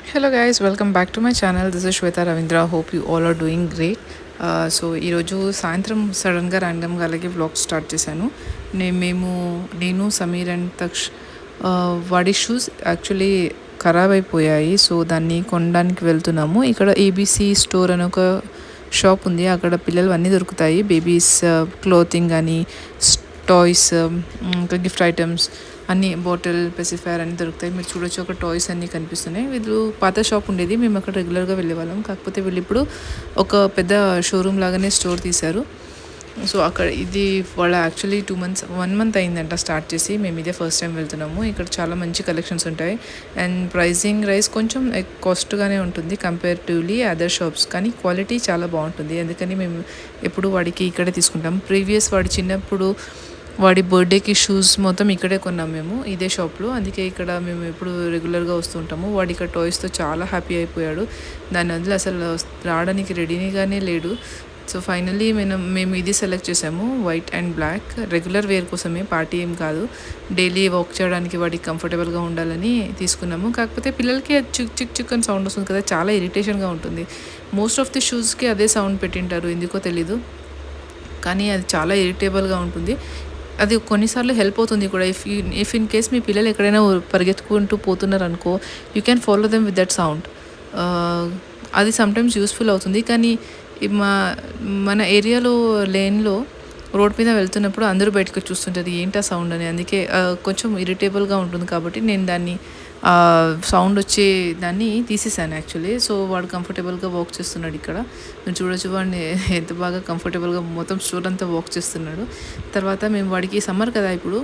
Hello guys, welcome back to my channel. This is Shweta Ravindra. Hope you all are doing great. So ఈరోజు సాయంత్రం సడన్గా ర్యాండమ్గా అలాగే vlog start చేశాను. నేను సమీర్ అండ్ తక్ష్ వాడి షూస్ యాక్చువల్లీ ఖరాబ్ అయిపోయాయి. సో దాన్ని కొనడానికి వెళ్తున్నాము. ఇక్కడ ఏబీసీ స్టోర్ అని ఒక షాప్ ఉంది. అక్కడ పిల్లలు అన్నీ దొరుకుతాయి. బేబీస్ క్లోతింగ్ కానీ టాయ్స్, ఇంకా గిఫ్ట్ ఐటమ్స్ అన్నీ, బాటిల్ పెసిఫైర్ అన్నీ దొరుకుతాయి. మీరు చూడొచ్చు, ఒక టాయ్స్ అన్నీ కనిపిస్తున్నాయి. వీళ్ళు పాత షాప్ ఉండేది, మేము అక్కడ రెగ్యులర్గా వెళ్ళేవాళ్ళం. కాకపోతే వీళ్ళు ఇప్పుడు ఒక పెద్ద షోరూమ్ లాగానే స్టోర్ తీశారు. సో అక్కడ ఇది వాళ్ళ యాక్చువల్లీ 1 మంత్ అయిందంట స్టార్ట్ చేసి. మేము ఇదే ఫస్ట్ టైం వెళ్తున్నాము. ఇక్కడ చాలా మంచి కలెక్షన్స్ ఉంటాయి అండ్ ప్రైజింగ్ కొంచెం కాస్ట్గానే ఉంటుంది కంపేరిటివ్లీ అదర్ షాప్స్, కానీ క్వాలిటీ చాలా బాగుంటుంది. అందుకని మేము ఎప్పుడు వాడికి ఇక్కడే తీసుకుంటాం. వాడి చిన్నప్పుడు వాడి బర్త్డేకి షూస్ మొత్తం ఇక్కడే కొన్నాం మేము, ఇదే షాప్లో. అందుకే ఇక్కడ మేము ఎప్పుడు రెగ్యులర్గా వస్తుంటాము. వాడి ఇక్కడ టాయ్స్తో చాలా హ్యాపీ అయిపోయాడు. దాని వదిలి అసలు రావడానికి రెడీగానే లేడు. సో ఫైనల్లీ మేము ఇది సెలెక్ట్ చేసాము, white and black. Regular wear కోసమే, పార్టీ ఏం కాదు. డైలీ వాక్ చేయడానికి వాడికి కంఫర్టబుల్గా ఉండాలని తీసుకున్నాము. కాకపోతే పిల్లలకి చిక్ చిక్ చిక్ అని సౌండ్ వస్తుంది కదా, చాలా ఇరిటేషన్గా ఉంటుంది. మోస్ట్ ఆఫ్ ది షూస్కి అదే సౌండ్ పెట్టింటారు, ఎందుకో తెలీదు, కానీ అది చాలా ఇరిటేబుల్గా ఉంటుంది. అది కొన్నిసార్లు హెల్ప్ అవుతుంది కూడా. ఇఫ్ ఇన్ కేస్ మీ పిల్లలు ఎక్కడైనా పరిగెత్తుకుంటూ పోతున్నారు అనుకో, you can follow them with that sound. అది సమ్టైమ్స్ యూస్ఫుల్ అవుతుంది. కానీ మన ఏరియాలో లేన్లో రోడ్ మీద వెళ్తున్నప్పుడు అందరూ బయటకు చూస్తుంటారు ఏంటా సౌండ్ అని. అందుకే కొంచెం ఇరిటేబుల్గా ఉంటుంది. కాబట్టి నేను దాన్ని సౌండ్ వచ్చే దాన్ని తీసేసాను యాక్చువల్లీ. సో వాడు కంఫర్టబుల్గా వాక్ చేస్తున్నాడు. ఇక్కడ మీరు చూడొచ్చు వాడిని ఎంత బాగా కంఫర్టబుల్గా మొత్తం స్టోర్ అంతా వాక్ చేస్తున్నాడు. తర్వాత మేము వాడికి సమ్మర్ కదా ఇప్పుడు,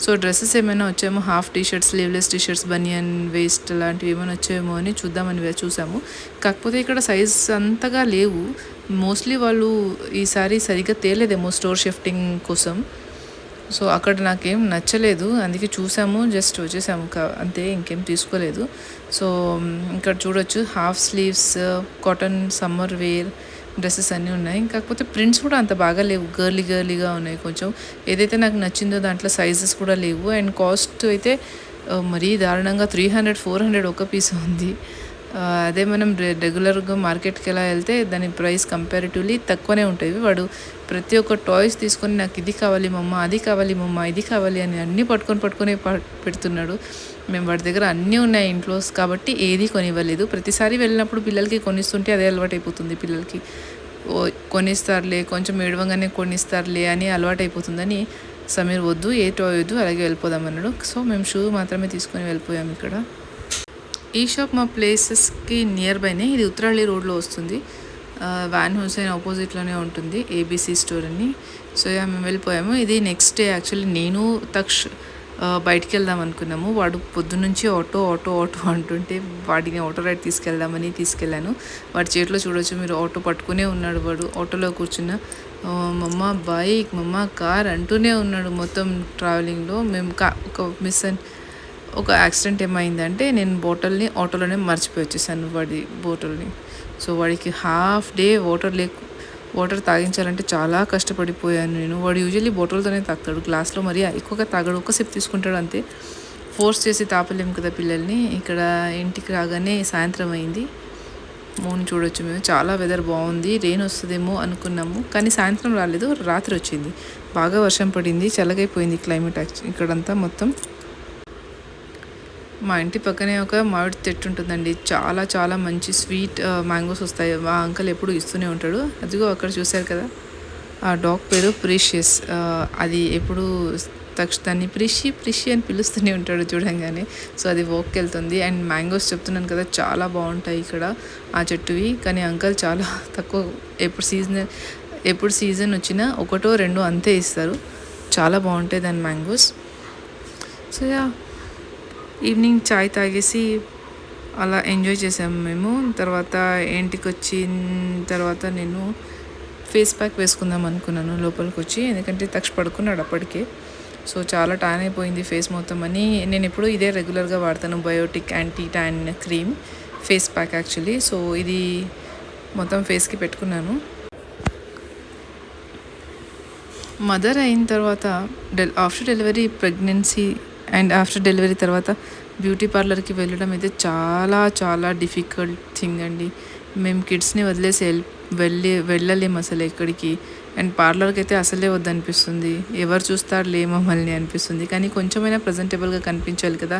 సో డ్రెస్సెస్ ఏమైనా వచ్చాయేమో, హాఫ్ టీషర్ట్స్, స్లీవ్లెస్ టీషర్ట్స్, బనియన్, వేస్ట్ లాంటివి ఏమైనా వచ్చాయేమో అని చూసాము. కాకపోతే ఇక్కడ సైజ్ అంతగా లేవు. మోస్ట్లీ వాళ్ళు ఈసారి సరిగ్గా తేలేదేమో స్టోర్ షిఫ్టింగ్ కోసం. సో అక్కడ నాకేం నచ్చలేదు, అందుకే చూసాము, జస్ట్ వచ్చేసాము అంతే, ఇంకేం తీసుకోలేదు. సో ఇక్కడ చూడొచ్చు, half sleeves, cotton summer wear dresses అన్నీ ఉన్నాయి. కాకపోతే ప్రింట్స్ కూడా అంత బాగా లేవు, గర్లీగా ఉన్నాయి కొంచెం. ఏదైతే నాకు నచ్చిందో దాంట్లో సైజెస్ కూడా లేవు. అండ్ కాస్ట్ అయితే మరీ దారుణంగా 300-400 ఒక పీస్ ఉంది. అదే మనం రెగ్యులర్గా మార్కెట్కి ఎలా వెళ్తే దాని ప్రైస్ కంపారిటివ్లీ తక్కువనే ఉంటాయి. వాడు ప్రతి ఒక్క టాయ్స్ తీసుకొని నాకు ఇది కావాలి మమ్మ, అది కావాలి మమ్మ, ఇది కావాలి అని అన్నీ పట్టుకొని పెడుతున్నాడు. మేము వాడి దగ్గర అన్నీ ఉన్నాయి ఇంట్లో, కాబట్టి ఏది కొనివ్వలేదు. ప్రతిసారి వెళ్ళినప్పుడు పిల్లలకి కొనిస్తుంటే అదే అలవాటు అయిపోతుంది. పిల్లలకి కొనిస్తారులే, కొంచెం ఏడవంగానే కొనిస్తారులే అని అలవాటు అయిపోతుందని సమీర్ వద్దు, ఏ టాయ్ వద్దు, అలాగే వెళ్ళిపోదాం అన్నాడు. సో మేము షూ మాత్రమే తీసుకొని వెళ్ళిపోయాము. ఇక్కడ ఈ షాప్ మా ప్లేసెస్కి నియర్ బైనే, ఇది ఉత్తరాళి రోడ్లో వస్తుంది. వాన్ హుసేన్ ఆపోజిట్లోనే ఉంటుంది ఏబీసీ స్టోర్ అని. సో మేము వెళ్ళిపోయాము. ఇది నెక్స్ట్ డే యాక్చువల్లీ నేను తక్ష్ బయటికి వెళ్దాం అనుకున్నాము. వాడు పొద్దున్నుంచి ఆటో అంటుంటే వాడిని ఆటో రైడ్ తీసుకెళ్ళాను. వాడి చేతిలో చూడొచ్చు మీరు, ఆటో పట్టుకునే ఉన్నాడు. వాడు ఆటోలో కూర్చున్న మమ్మ బైక్, మమ్మ కార్ అంటూనే ఉన్నాడు మొత్తం ట్రావెలింగ్లో. మేము ఒక యాక్సిడెంట్ ఏమైందంటే, నేను బాటిల్ని ఆటోలోనే మర్చిపోయి వచ్చేసాను, వాడి బాటిల్ని. సో వాడికి హాఫ్ డే వాటర్ తాగించాలంటే చాలా కష్టపడిపోయాను నేను. వాడు యూజువల్లీ బాటిల్తోనే తాగుతాడు, గ్లాస్లో మరీ ఎక్కువగా తాగడు, ఒక సిప్ తీసుకుంటాడు అంతే. ఫోర్స్ చేసి తాపలేము కదా పిల్లల్ని. ఇక్కడ ఇంటికి రాగానే సాయంత్రం అయింది. మూన్ చూడొచ్చు మేము, చాలా వెదర్ బాగుంది. రెయిన్ వస్తుందేమో అనుకున్నాము, కానీ సాయంత్రం రాలేదు, రాత్రి వచ్చింది. బాగా వర్షం పడింది, చల్లగైపోయింది క్లైమేట్ ఇక్కడంతా మొత్తం. మా ఇంటి పక్కనే ఒక మామిడి చెట్టు ఉంటుందండి, చాలా మంచి స్వీట్ మ్యాంగోస్ వస్తాయి. మా అంకల్ ఎప్పుడు ఇస్తూనే ఉంటాడు. అదిగో అక్కడ చూశారు కదా, ఆ డాగ్ పేరు ప్రీషియస్. అది ఎప్పుడు దాన్ని ప్రిషి అని పిలుస్తూనే ఉంటాడు చూడంగానే. సో అది వాక్కి వెళ్తుంది. అండ్ మ్యాంగోస్ చెప్తున్నాను కదా, చాలా బాగుంటాయి ఇక్కడ ఆ చెట్టువి. కానీ అంకల్ చాలా తక్కువ, ఎప్పుడు సీజన్ వచ్చినా 1-2 అంతే ఇస్తారు. చాలా బాగుంటాయి దాని మ్యాంగోస్. సో ఈవినింగ్ చాయ్ తాగేసి అలా ఎంజాయ్ చేసాము మేము. తర్వాత ఇంటికి వచ్చిన తర్వాత నేను ఫేస్ ప్యాక్ వేసుకుందాం అనుకున్నాను లోపలికి వచ్చి, ఎందుకంటే తక్ష పడుకున్నాడు అప్పటికే. సో చాలా టాన్ అయిపోయింది ఫేస్ మొత్తం అని. నేను ఎప్పుడు ఇదే రెగ్యులర్గా వాడతాను, Biotique anti tan cream face pack actually. So ఇది మొత్తం ఫేస్కి పెట్టుకున్నాను. మదర్ అయిన తర్వాత after delivery, pregnancy and after delivery తర్వాత బ్యూటీ పార్లర్కి వెళ్ళడం అయితే చాలా చాలా డిఫికల్ట్ థింగ్ అండి. మేము కిడ్స్ని వదిలేసి వెళ్ళలేము అసలు ఎక్కడికి. అండ్ పార్లర్కి అయితే అసలే వద్దనిపిస్తుంది. ఎవరు చూస్తారులే మమ్మల్ని అనిపిస్తుంది. కానీ కొంచెమైనా ప్రజెంటబుల్గా కనిపించాలి కదా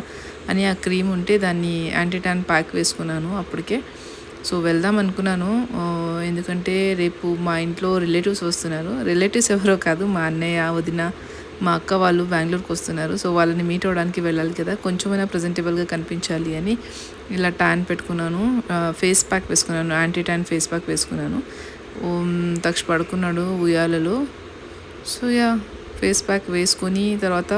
అని ఆ క్రీమ్ ఉంటే దాన్ని యాంటీ ట్యాన్ ప్యాక్ వేసుకున్నాను అప్పటికే. సో వెళ్దాం అనుకున్నాను. ఎందుకంటే రేపు మా ఇంట్లో రిలేటివ్స్ వస్తున్నారు. రిలేటివ్స్ ఎవరో కాదు, మా అన్నయ్య, వదిన, మా అక్క వాళ్ళు బెంగళూరుకి వస్తున్నారు. సో వాళ్ళని మీట్ అవ్వడానికి వెళ్ళాలి కదా, కొంచెమైనా ప్రజెంటబుల్గా కనిపించాలి అని ఇలా ట్యాన్ పెట్టుకున్నాను. ఫేస్ ప్యాక్ వేసుకున్నాను, యాంటీ ట్యాన్ ఫేస్ ప్యాక్ వేసుకున్నాను. తక్ష పడుకున్నాడు ఉయ్యాలలో. సో ఫేస్ ప్యాక్ వేసుకొని తర్వాత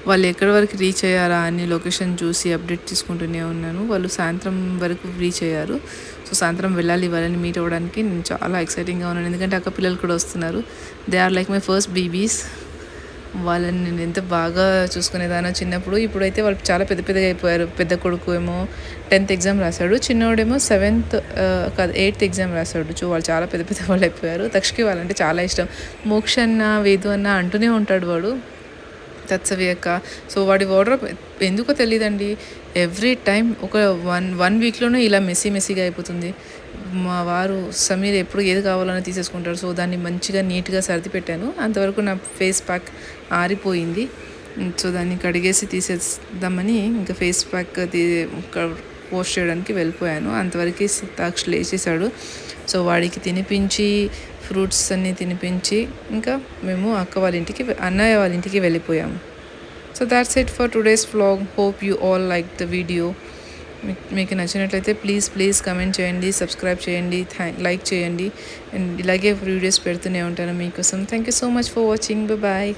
వాళ్ళు ఎక్కడి వరకు రీచ్ అయ్యారా అని లొకేషన్ చూసి అప్డేట్ తీసుకుంటూనే ఉన్నాను. వాళ్ళు సాయంత్రం వరకు రీచ్ అయ్యారు. సో సాయంత్రం వెళ్ళాలి వాళ్ళని మీట్ అవ్వడానికి. నేను చాలా ఎక్సైటింగ్గా ఉన్నాను, ఎందుకంటే అక్క పిల్లలు కూడా వస్తున్నారు. They are like my first babies. వాళ్ళని నేను ఎంత బాగా చూసుకునేదానో చిన్నప్పుడు. ఇప్పుడైతే వాళ్ళు చాలా పెద్దగా అయిపోయారు. పెద్ద కొడుకు ఏమో 10th ఎగ్జామ్ రాశాడు, చిన్నోడేమో 8th ఎగ్జామ్ రాశాడు. సో వాళ్ళు చాలా పెద్ద వాళ్ళు అయిపోయారు. తక్షకి వాళ్ళంటే చాలా ఇష్టం. మోక్ష అన్న, వేదు అన్న అంటూనే ఉంటాడు వాడు, తత్సవి అక్క. సో వాడి వార్డ్రోబ్ ఎందుకో తెలియదండి, ఎవ్రీ టైం ఒక వన్ వీక్లోనే ఇలా మెస్సీగా అయిపోతుంది. మా వారు సమీర్ ఎప్పుడు ఏది కావాలన్నా తీసేసుకుంటారు. సో దాన్ని మంచిగా నీట్గా సర్ది పెట్టాను. అంతవరకు నా ఫేస్ ప్యాక్ ఆరిపోయింది. సో దాన్ని కడిగేసి తీసేద్దామని ఇంకా ఫేస్ ప్యాక్ వాష్ చేయడానికి వెళ్ళిపోయాను. అంతవరకు సితాక్ష లేచేశాడు. సో వాడికి తినిపించి ఫ్రూట్స్ అన్నీ తినిపించి ఇంకా మేము అన్నయ్య వాళ్ళ ఇంటికి వెళ్ళిపోయాము. So that's it for today's vlog. Hope you all like the video. మీకు నచ్చినట్లయితే ప్లీజ్ కమెంట్ చేయండి, సబ్స్క్రైబ్ చేయండి, లైక్ చేయండి. అండ్ ఇలాగే వీడియోస్ పెడుతూనే ఉంటాను మీకోసం. Thank you so much for watching. Bye.